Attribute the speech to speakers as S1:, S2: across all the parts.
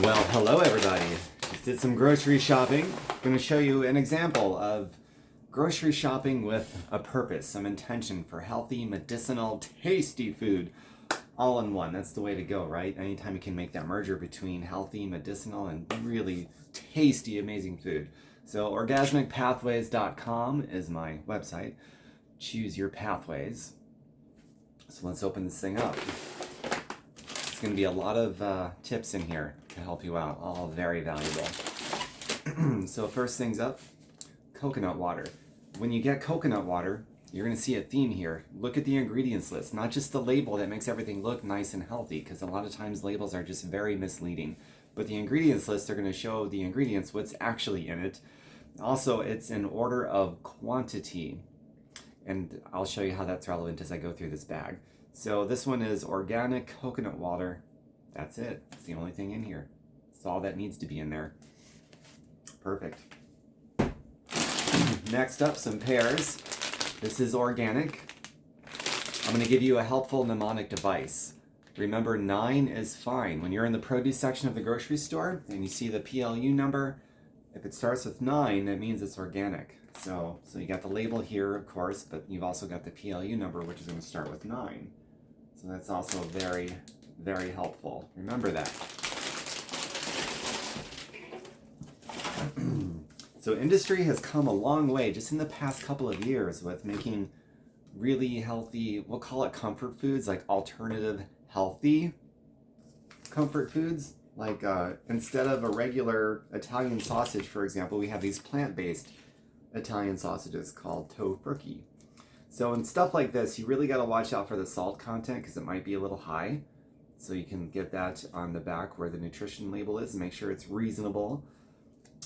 S1: Well, hello everybody. Just did some grocery shopping. I'm going to show you an example of grocery shopping with a purpose, some intention for healthy, medicinal, tasty food all in one. That's the way to go, right? Anytime you can make that merger between healthy, medicinal, and really tasty, amazing food. So orgasmicpathways.com is my website. Choose your pathways. So let's open this thing up. It's going to be a lot of tips in here to help you out, all very valuable. So first things up, coconut water. When you get coconut water, you're going to see a theme here. Look at the ingredients list, not just the label that makes everything look nice and healthy, because a lot of times labels are just very misleading. But the ingredients list are going to show the ingredients, what's actually in it. Also, it's in order of quantity, and I'll show you how that's relevant as I go through this bag. So this one is organic coconut water. That's it. It's the only thing in here. It's all that needs to be in there. Perfect. Next up, some pears. This is organic. I'm going to give you a helpful mnemonic device. Remember, 9 is fine. When you're in the produce section of the grocery store and you see the PLU number, if it starts with 9, that means it's organic. So you got the label here, of course, but you've also got the PLU number, which is going to start with 9. So that's also very, very helpful. Remember that. So industry has come a long way just in the past couple of years with making really healthy, we'll call it comfort foods, like alternative healthy comfort foods. Like instead of a regular Italian sausage, for example, we have these plant-based Italian sausages called Tofurkey. So in stuff like this, you really got to watch out for the salt content because it might be a little high. So you can get that on the back where the nutrition label is and make sure it's reasonable.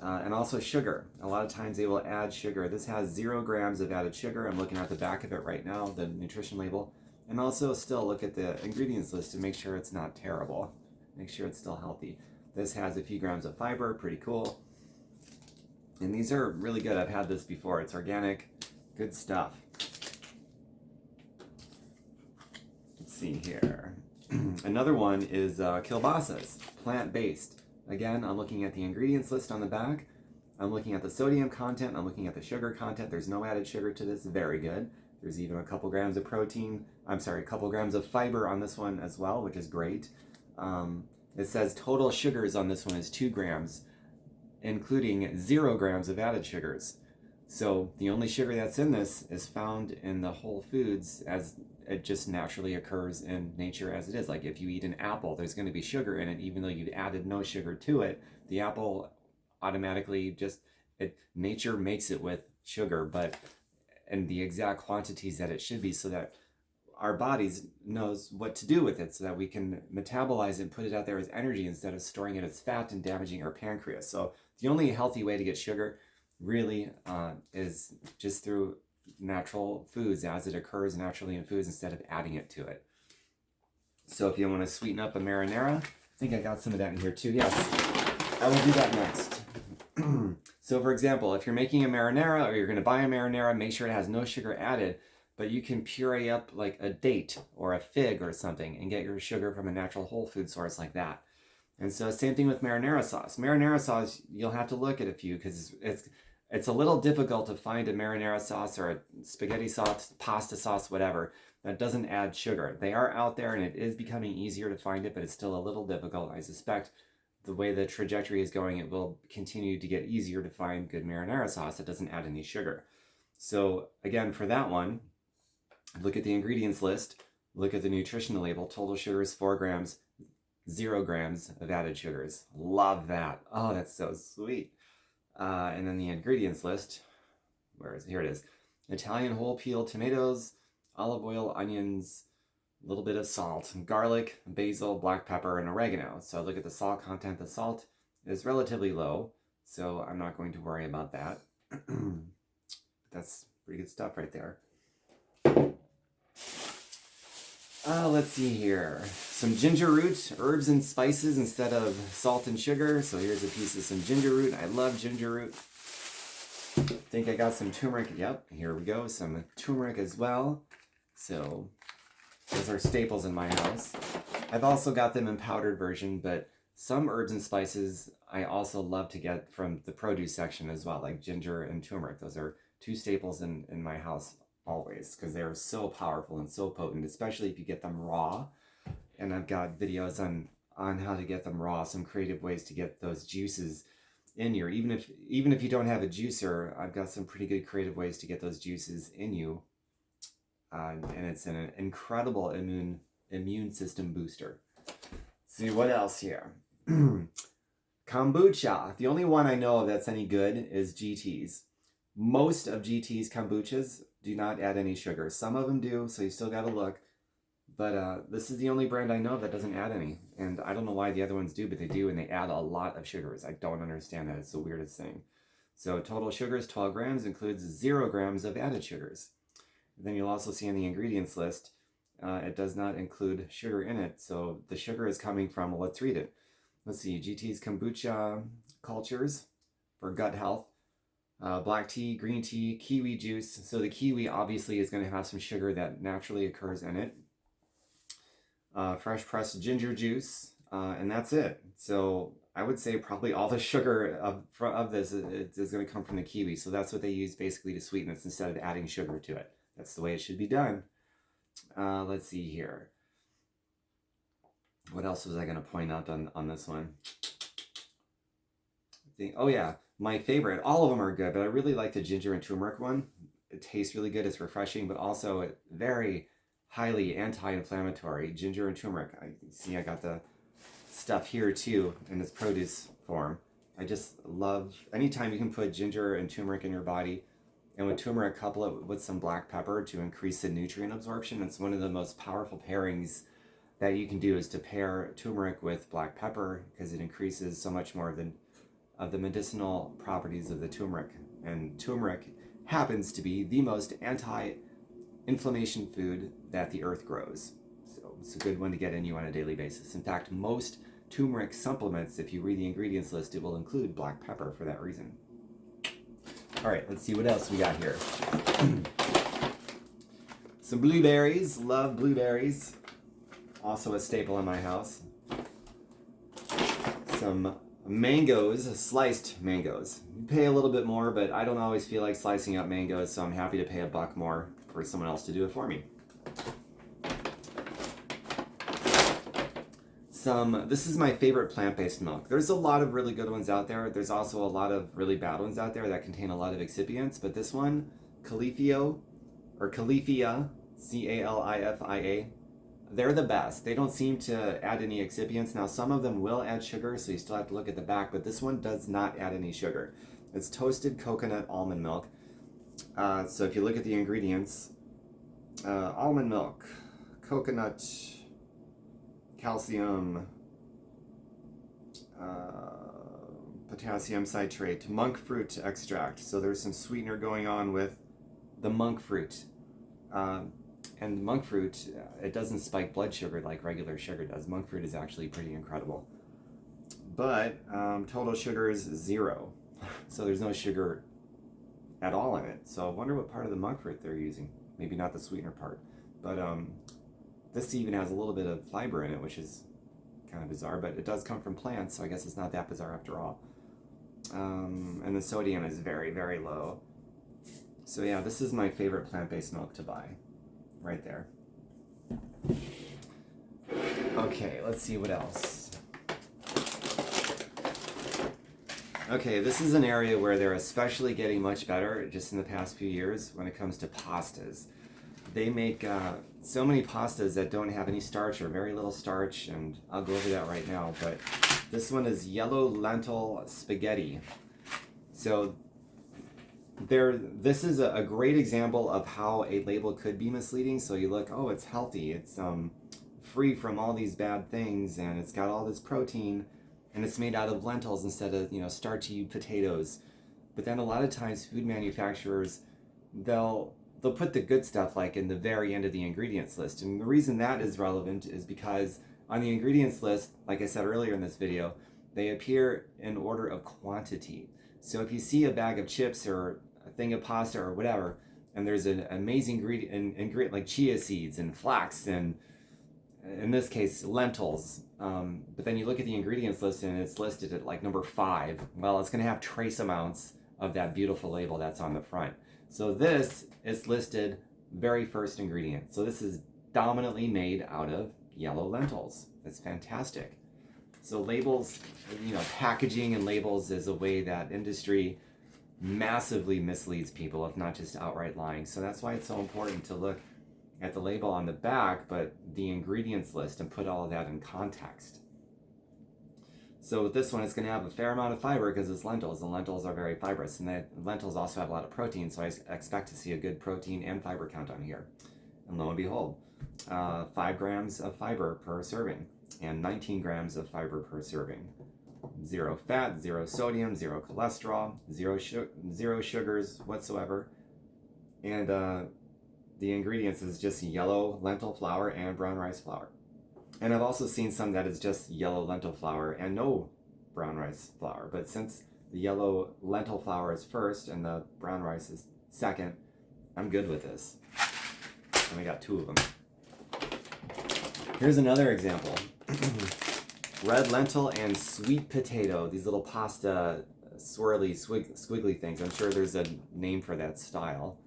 S1: And also sugar. A lot of times they will add sugar. This has 0 grams of added sugar. I'm looking at the back of it right now, the nutrition label. And also still look at the ingredients list to make sure it's not terrible. Make sure it's still healthy. This has a few grams of fiber, pretty cool. And these are really good. I've had this before. It's organic, good stuff. Let's see here. Another one is Kielbasas, plant-based. Again, I'm looking at the ingredients list on the back. I'm looking at the sodium content. I'm looking at the sugar content. There's no added sugar to this. Very good. There's even a couple grams of protein. I'm sorry, a couple grams of fiber on this one as well, which is great. It says total sugars on this one is 2 grams, including 0 grams of added sugars. So the only sugar that's in this is found in the whole foods as it just naturally occurs in nature as it is. Like if you eat an apple, there's going to be sugar in it, even though you've added no sugar to it. The apple automatically nature makes it with sugar, but in the exact quantities that it should be so that our bodies knows what to do with it so that we can metabolize it and put it out there as energy instead of storing it as fat and damaging our pancreas. So the only healthy way to get sugar really is just through natural foods as it occurs naturally in foods instead of adding it to it. So if you want to sweeten up a marinara, I think I got some of that in here too. Yes, I will do that next. So for example, if you're making a marinara or you're going to buy a marinara, make sure it has no sugar added, but you can puree up like a date or a fig or something and get your sugar from a natural whole food source like that. And so same thing with marinara sauce. Marinara sauce, you'll have to look at a few because it's a little difficult to find a marinara sauce or a spaghetti sauce, pasta sauce, whatever, that doesn't add sugar. They are out there and it is becoming easier to find it, but it's still a little difficult. I suspect the way the trajectory is going, it will continue to get easier to find good marinara sauce that doesn't add any sugar. So again, for that one, look at the ingredients list, look at the nutritional label. Total sugar is 4 grams, 0 grams of added sugars. Love that. Oh, that's so sweet. And then the ingredients list, where is it? Here it is. Italian whole peel tomatoes, olive oil, onions, a little bit of salt, garlic, basil, black pepper, and oregano. So look at the salt content. The salt is relatively low, so I'm not going to worry about that. That's pretty good stuff right there. Let's see here. Some ginger root, herbs and spices instead of salt and sugar. So here's a piece of some ginger root. I love ginger root. I think I got some turmeric. Yep, here we go. Some turmeric as well. So those are staples in my house. I've also got them in powdered version, but Some herbs and spices I also love to get from the produce section as well, like ginger and turmeric. Those are two staples in my house always, because they are so powerful and so potent, especially if you get them raw. And I've got videos on how to get them raw, some creative ways to get those juices in you. Even if you don't have a juicer, I've got some pretty good creative ways to get those juices in you. And it's an incredible immune system booster. See what else here. Kombucha. The only one I know of that's any good is GT's. Most of GT's kombuchas do not add any sugar. Some of them do, so you still gotta look. But this is the only brand I know that doesn't add any. And I don't know why the other ones do, but they do, and they add a lot of sugars. I don't understand that. It's the weirdest thing. So total sugars, 12 grams, includes 0 grams of added sugars. Then you'll also see on the ingredients list, it does not include sugar in it. So the sugar is coming from, well, let's read it. Let's see, GT's kombucha cultures for gut health. Black tea, green tea, kiwi juice. So the kiwi obviously is going to have some sugar that naturally occurs in it. Fresh pressed ginger juice, and that's it. So I would say probably all the sugar of this is going to come from the kiwi. So that's what they use basically to sweeten this instead of adding sugar to it. That's the way it should be done. Let's see here. What else was I going to point out on this one? Oh yeah, my favorite. All of them are good, but I really like the ginger and turmeric one. It tastes really good. It's refreshing, but also very highly anti-inflammatory. Ginger and turmeric. I got the stuff here too in its produce form. I just love anytime you can put ginger and turmeric in your body, and with turmeric couple it with some black pepper to increase the nutrient absorption. It's one of the most powerful pairings that you can do, is to pair turmeric with black pepper, because it increases so much more of the medicinal properties of the turmeric. And turmeric happens to be the most anti-inflammation food that the earth grows. So it's a good one to get in you on a daily basis. In fact, most turmeric supplements, if you read the ingredients list, it will include black pepper for that reason. All right, let's see what else we got here. Some blueberries. Love blueberries. Also a staple in my house. Some mangoes, sliced mangoes. You pay a little bit more, but I don't always feel like slicing up mangoes, so I'm happy to pay $1 more for someone else to do it for me. This is my favorite plant-based milk. There's a lot of really good ones out there. There's also a lot of really bad ones out there that contain a lot of excipients, but this one, Califia, C-A-L-I-F-I-A, they're the best. They don't seem to add any excipients. Now, some of them will add sugar, so you still have to look at the back, but this one does not add any sugar. It's toasted coconut almond milk. So if you look at the ingredients, almond milk, coconut, calcium, potassium citrate, monk fruit extract. So there's some sweetener going on with the monk fruit. And monk fruit, it doesn't spike blood sugar like regular sugar does. Monk fruit is actually pretty incredible. But total sugar is 0. So there's no sugar at all in it. So I wonder what part of the monk fruit they're using. Maybe not the sweetener part. But this even has a little bit of fiber in it, which is kind of bizarre. But it does come from plants, so I guess it's not that bizarre after all. And the sodium is very, very low. So yeah, this is my favorite plant-based milk to buy. Right there. Okay, let's see what else. Okay, this is an area where they're especially getting much better just in the past few years when it comes to pastas. They make so many pastas that don't have any starch or very little starch, and I'll go over that right now, but this one is yellow lentil spaghetti. So this is a great example of how a label could be misleading. So you look, oh, it's healthy, it's free from all these bad things, and it's got all this protein, and it's made out of lentils instead of, starchy potatoes. But then a lot of times food manufacturers, they'll put the good stuff like in the very end of the ingredients list. And the reason that is relevant is because on the ingredients list, like I said earlier in this video, they appear in order of quantity. So if you see a bag of chips or a thing of pasta or whatever, and there's an amazing ingredient like chia seeds and flax and in this case, lentils. But then you look at the ingredients list and it's listed at like number 5. Well, it's going to have trace amounts of that beautiful label that's on the front. So this is listed very first ingredient. So this is dominantly made out of yellow lentils. It's fantastic. So labels, packaging and labels is a way that industry massively misleads people, if not just outright lying. So that's why it's so important to look at the label on the back, but the ingredients list, and put all of that in context. So with this one, it's going to have a fair amount of fiber because it's lentils, and lentils are very fibrous, and the lentils also have a lot of protein, so I expect to see a good protein and fiber count on here. And lo and behold, 5 grams of fiber per serving, and 19 grams of fiber per serving. 0 fat, 0 sodium, 0 cholesterol, 0 sugars whatsoever. And the ingredients is just yellow lentil flour and brown rice flour. And I've also seen some that is just yellow lentil flour and no brown rice flour. But since the yellow lentil flour is first and the brown rice is second, I'm good with this. And I got 2 of them. Here's another example. Red lentil and sweet potato. These little pasta swirly, squiggly things. I'm sure there's a name for that style.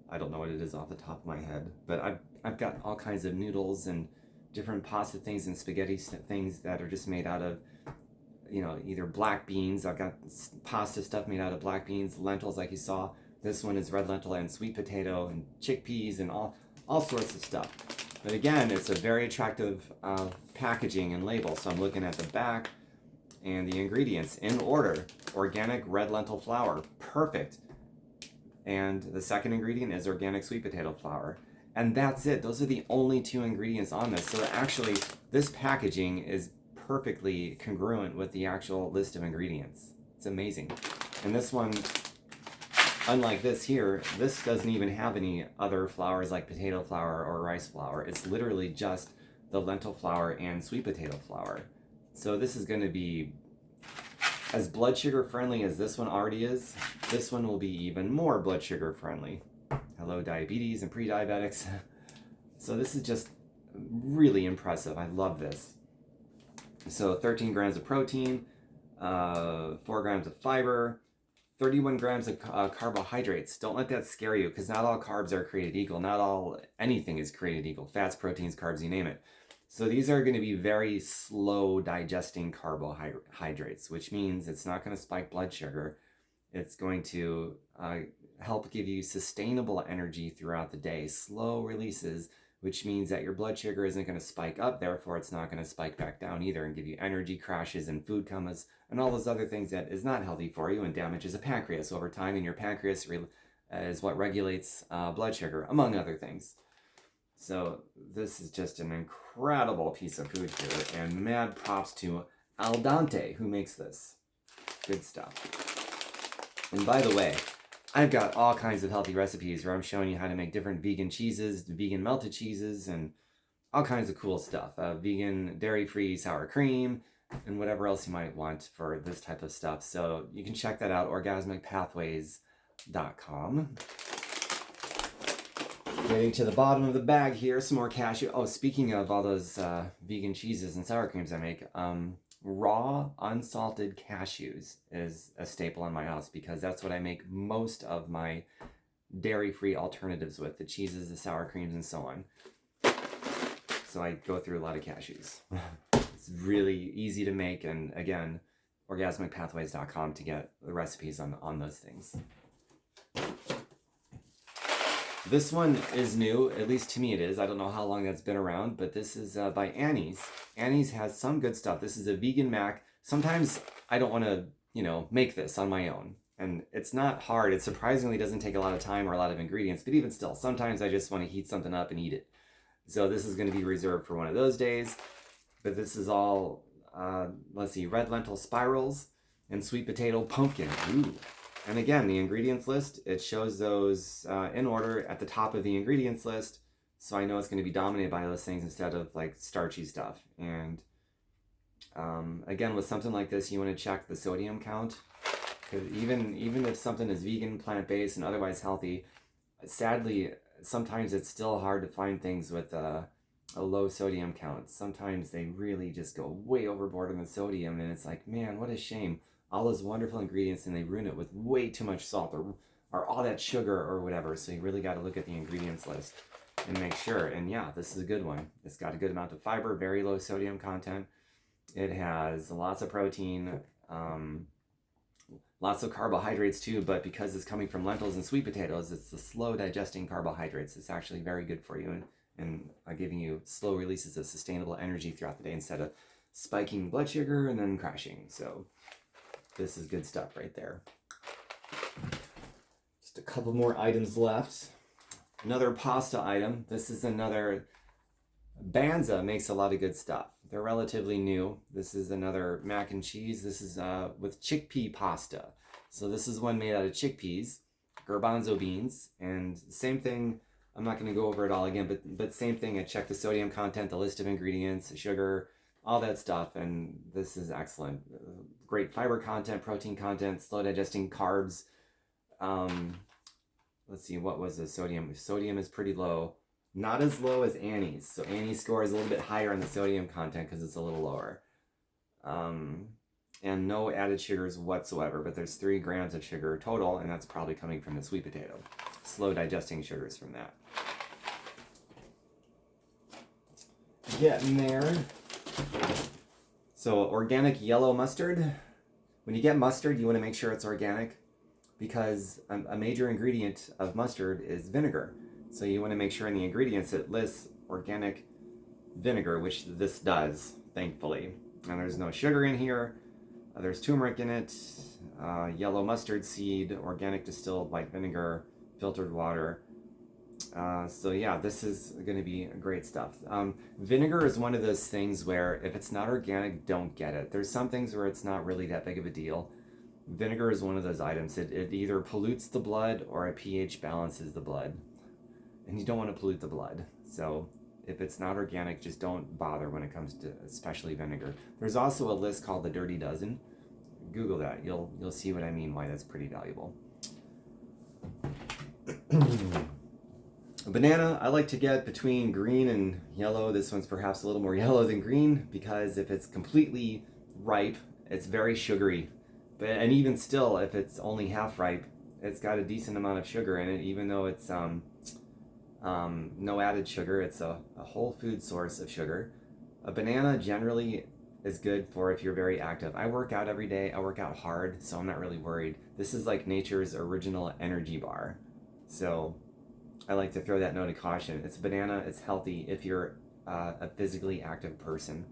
S1: I don't know what it is off the top of my head. But I've got all kinds of noodles and different pasta things and spaghetti things that are just made out of, either black beans. I've got pasta stuff made out of black beans, lentils like you saw. This one is red lentil and sweet potato and chickpeas and all sorts of stuff. But again, it's a very attractive packaging and label. So I'm looking at the back and the ingredients in order. Organic red lentil flour, perfect. And the second ingredient is organic sweet potato flour. And that's it. Those are the only 2 ingredients on this. So actually, this packaging is perfectly congruent with the actual list of ingredients. It's amazing. And this one, unlike this here, this doesn't even have any other flours like potato flour or rice flour. It's literally just the lentil flour and sweet potato flour. So this is going to be as blood sugar friendly as this one already is. This one will be even more blood sugar friendly. Hello, diabetes and pre-diabetics. So this is just really impressive. I love this. So 13 grams of protein, 4 grams of fiber, 31 grams of carbohydrates. Don't let that scare you, because not all carbs are created equal. Not all anything is created equal. Fats, proteins, carbs, you name it. So these are going to be very slow digesting carbohydrates, which means it's not going to spike blood sugar. It's going to help give you sustainable energy throughout the day. Slow releases, which means that your blood sugar isn't going to spike up. Therefore, it's not going to spike back down either and give you energy crashes and food comas and all those other things that is not healthy for you and damages a pancreas over time. And your pancreas is what regulates blood sugar, among other things. So this is just an incredible piece of food here, and mad props to Al Dente, who makes this. Good stuff. And by the way, I've got all kinds of healthy recipes where I'm showing you how to make different vegan cheeses, vegan melted cheeses, and all kinds of cool stuff. Vegan dairy-free sour cream, and whatever else you might want for this type of stuff. So you can check that out, orgasmicpathways.com. Getting to the bottom of the bag here, some more cashew. Oh, speaking of all those vegan cheeses and sour creams I make, raw unsalted cashews is a staple in my house because that's what I make most of my dairy-free alternatives with, the cheeses, the sour creams, and so on. So I go through a lot of cashews. It's really easy to make, and again, orgasmicpathways.com to get the recipes on those things. This one is new, at least to me it is. I don't know how long that's been around, but this is by Annie's. Annie's has some good stuff. This is a vegan mac. Sometimes I don't want to, make this on my own. And it's not hard. It surprisingly doesn't take a lot of time or a lot of ingredients, but even still, sometimes I just want to heat something up and eat it. So this is going to be reserved for one of those days. But this is all, let's see, red lentil spirals and sweet potato pumpkin. Ooh. And again, the ingredients list, it shows those in order at the top of the ingredients list. So I know it's going to be dominated by those things instead of like starchy stuff. And again, with something like this, you want to check the sodium count. Because even if something is vegan, plant-based, and otherwise healthy, sadly, sometimes it's still hard to find things with a low sodium count. Sometimes they really just go way overboard on the sodium, and it's like, man, what a shame. All those wonderful ingredients, and they ruin it with way too much salt or all that sugar or whatever. So you really got to look at the ingredients list and make sure. And yeah, this is a good one. It's got a good amount of fiber, very low sodium content. It has lots of protein, lots of carbohydrates too, but because it's coming from lentils and sweet potatoes, it's the slow digesting carbohydrates. It's actually very good for you and giving you slow releases of sustainable energy throughout the day instead of spiking blood sugar and then crashing. So this is good stuff right there. Just a couple more items left. Another pasta item. This is another, Banza makes a lot of good stuff. They're relatively new. This is another mac and cheese. This is with chickpea pasta. So this is one made out of chickpeas, garbanzo beans, and same thing. I'm not going to go over it all again, but same thing. I checked the sodium content, the list of ingredients, sugar, all that stuff, and this is excellent. Great fiber content, protein content, slow digesting carbs. Let's see, what was the sodium? Sodium is pretty low. Not as low as Annie's. So Annie's score is a little bit higher on the sodium content because it's a little lower. And no added sugars whatsoever, but there's 3 grams of sugar total, and that's probably coming from the sweet potato. Slow digesting sugars from that. Getting there. So organic yellow mustard. When you get mustard, you want to make sure it's organic because a major ingredient of mustard is vinegar. So you want to make sure in the ingredients it lists organic vinegar, which this does, thankfully. And there's no sugar in here. There's turmeric in it, yellow mustard seed, organic distilled white vinegar, filtered water. So yeah, this is going to be great stuff. Vinegar is one of those things where if it's not organic, don't get it. There's some things where it's not really that big of a deal. Vinegar is one of those items. It either pollutes the blood or a pH balances the blood. And you don't want to pollute the blood. So if it's not organic, just don't bother when it comes to especially vinegar. There's also a list called the Dirty Dozen. Google that. You'll see what I mean, why that's pretty valuable. A banana, I like to get between green and yellow. This one's perhaps a little more yellow than green because if it's completely ripe, it's very sugary. And even still, if it's only half ripe, it's got a decent amount of sugar in it, even though it's no added sugar. It's a whole food source of sugar. A banana generally is good for if you're very active. I work out every day. I work out hard, so I'm not really worried. This is like nature's original energy bar. So I like to throw that note of caution. It's a banana. It's healthy if you're a physically active person.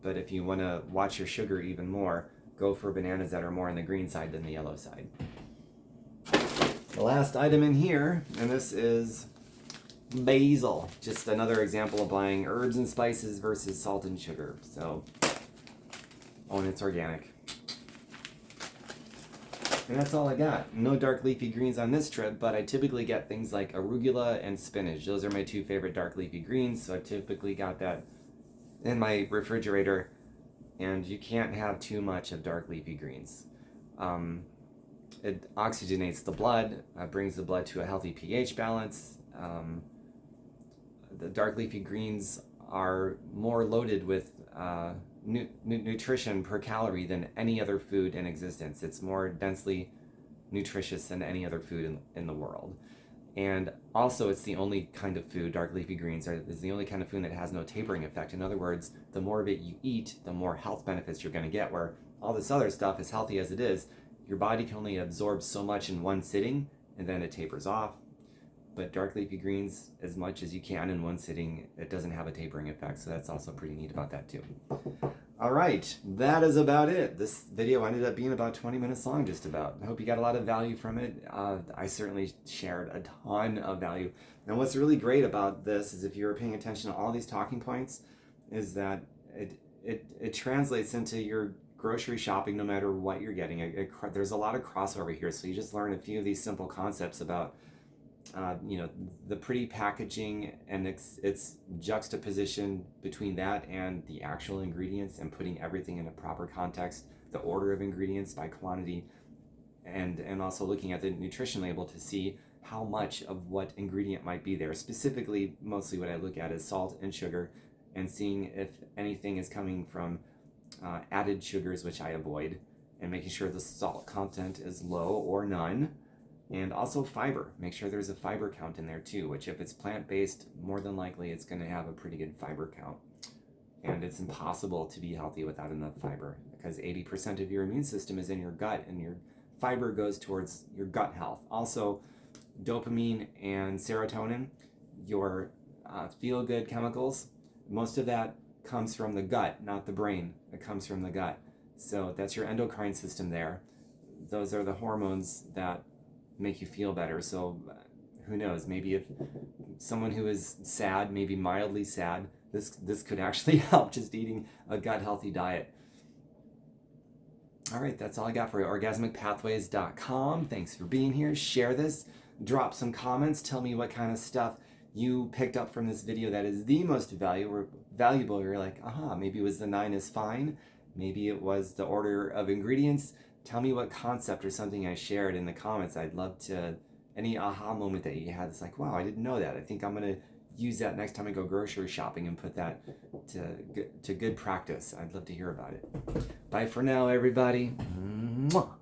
S1: But if you want to watch your sugar even more, go for bananas that are more on the green side than the yellow side. The last item in here, and this is basil. Just another example of buying herbs and spices versus salt and sugar. So, oh, and it's organic. And that's all I got. No dark leafy greens on this trip, but I typically get things like arugula and spinach. Those are my 2 favorite dark leafy greens, so I typically got that in my refrigerator. And you can't have too much of dark leafy greens. It oxygenates the blood, brings the blood to a healthy pH balance. The dark leafy greens are more loaded with nutrition per calorie than any other food in existence. It's more densely nutritious than any other food in the world. And also, it's the only kind of food, dark leafy greens is the only kind of food that has no tapering effect. In other words, the more of it you eat, the more health benefits you're going to get, where all this other stuff, as healthy as it is, your body can only absorb so much in one sitting, and then it tapers off. But dark leafy greens, as much as you can in one sitting, it doesn't have a tapering effect, so that's also pretty neat about that too. All right, that is about it. This video ended up being about 20 minutes long, just about. I hope you got a lot of value from it. I certainly shared a ton of value. And what's really great about this is if you're paying attention to all these talking points, is that it translates into your grocery shopping no matter what you're getting. There's a lot of crossover here, so you just learn a few of these simple concepts about the pretty packaging and its juxtaposition between that and the actual ingredients and putting everything in a proper context, the order of ingredients by quantity, and also looking at the nutrition label to see how much of what ingredient might be there. Specifically, mostly what I look at is salt and sugar, and seeing if anything is coming from added sugars, which I avoid, and making sure the salt content is low or none. And also fiber. Make sure there's a fiber count in there too, which if it's plant-based, more than likely it's going to have a pretty good fiber count. And it's impossible to be healthy without enough fiber, because 80% of your immune system is in your gut, and your fiber goes towards your gut health. Also, dopamine and serotonin, your feel-good chemicals, most of that comes from the gut, not the brain. It comes from the gut. So that's your endocrine system there. Those are the hormones that make you feel better. So who knows, maybe if someone who is sad, maybe mildly sad, this could actually help, just eating a gut healthy diet. All right, that's all I got for you. orgasmicpathways.com. Thanks for being here. Share this, drop some comments, tell me what kind of stuff you picked up from this video that is the most valuable. You're like, maybe it was the 9 is fine, maybe it was the order of ingredients. Tell me what concept or something I shared in the comments. I'd love to, any aha moment that you had. It's like, wow, I didn't know that. I think I'm going to use that next time I go grocery shopping and put that to good practice. I'd love to hear about it. Bye for now, everybody. Mwah.